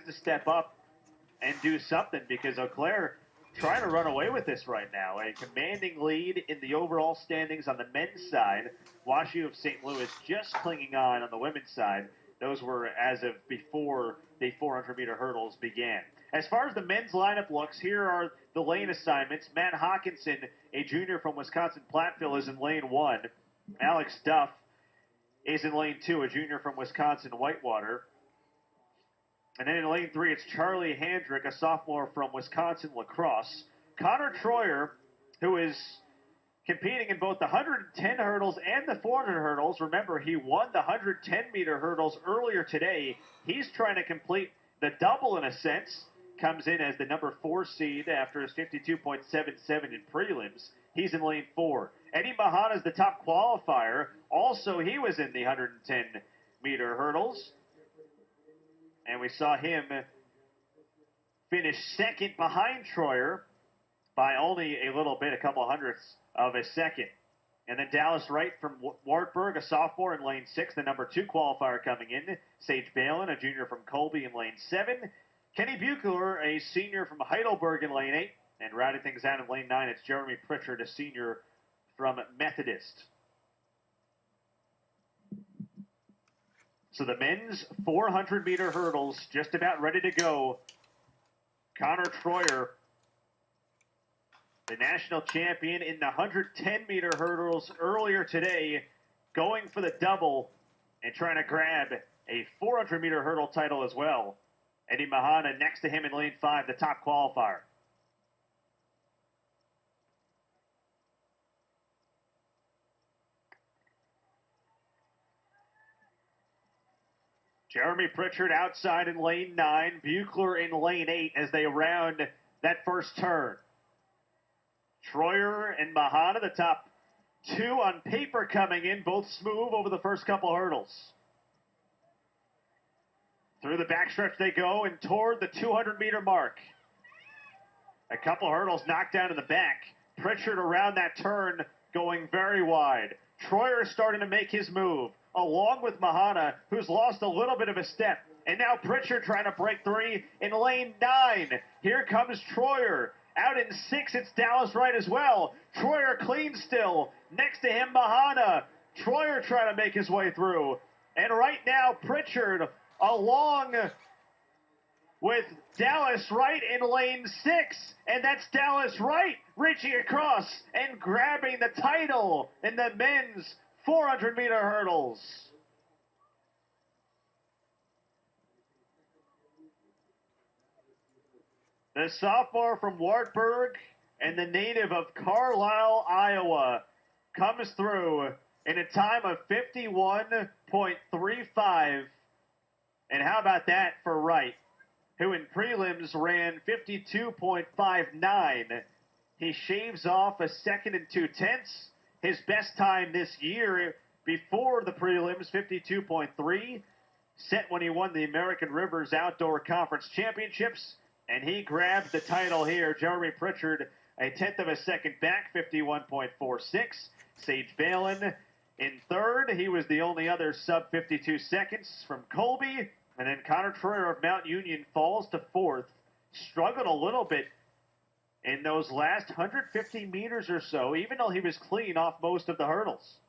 to step up and do something because Eau Claire trying to run away with this right now. A commanding lead in the overall standings on the men's side. WashU of St. Louis just clinging on the women's side. Those were as of before the 400-meter hurdles began. As far as the men's lineup looks, here are the lane assignments. Matt Hawkinson, a junior from Wisconsin-Platteville, is in lane 1. Alex Duff is in lane 2, a junior from Wisconsin-Whitewater. And then in lane 3, it's Charlie Handrick, a sophomore from Wisconsin-La Crosse. Connor Troyer, who is competing in both the 110 hurdles and the 400 hurdles. Remember, he won the 110-meter hurdles earlier today. He's trying to complete the double in a sense. Comes in as the number 4 seed after his 52.77 in prelims. He's in lane 4. Eddie Mahana is the top qualifier. Also, he was in the 110-meter hurdles. And we saw him finish second behind Troyer by only a little bit, a couple hundredths of a second. And then Dallas Wright from Wartburg, a sophomore in lane 6, the number 2 qualifier coming in. Sage Balin, a junior from Colby in lane 7. Kenny Buechler, a senior from Heidelberg in lane 8. And rounding things out in lane 9, it's Jeremy Prichard, a senior from Methodist. So the men's 400-meter hurdles just about ready to go. Connor Troyer, the national champion in the 110-meter hurdles earlier today, going for the double and trying to grab a 400-meter hurdle title as well. Eddie Mahana next to him in lane 5, the top qualifier. Jeremy Prichard outside in lane 9, Buechler in lane 8 as they round that first turn. Troyer and Mahana, the top 2 on paper coming in, both smooth over the first couple hurdles. Through the backstretch they go and toward the 200-meter mark. A couple hurdles knocked down in the back. Prichard around that turn going very wide. Troyer starting to make his move, along with Mahana, who's lost a little bit of a step. And now Prichard trying to break 3 in lane 9. Here comes Troyer. Out in 6, it's Dallas Wright as well. Troyer clean still. Next to him, Mahana. Troyer trying to make his way through. And right now, Prichard along with Dallas Wright in lane 6. And that's Dallas Wright reaching across and grabbing the title in the men's 400-meter hurdles. The sophomore from Wartburg and the native of Carlisle, Iowa, comes through in a time of 51.35. And how about that for Wright, who in prelims ran 52.59. He shaves off a second and 2/10. His best time this year before the prelims, 52.3, set when he won the American Rivers Outdoor Conference Championships. And he grabs the title here. Jeremy Prichard, a 1/10 of a second back, 51.46. Sage Balin in third. He was the only other sub-52 seconds from Colby. And then Connor Troyer of Mount Union falls to 4th. Struggled a little bit in those last 150 meters or so, even though he was clean off most of the hurdles.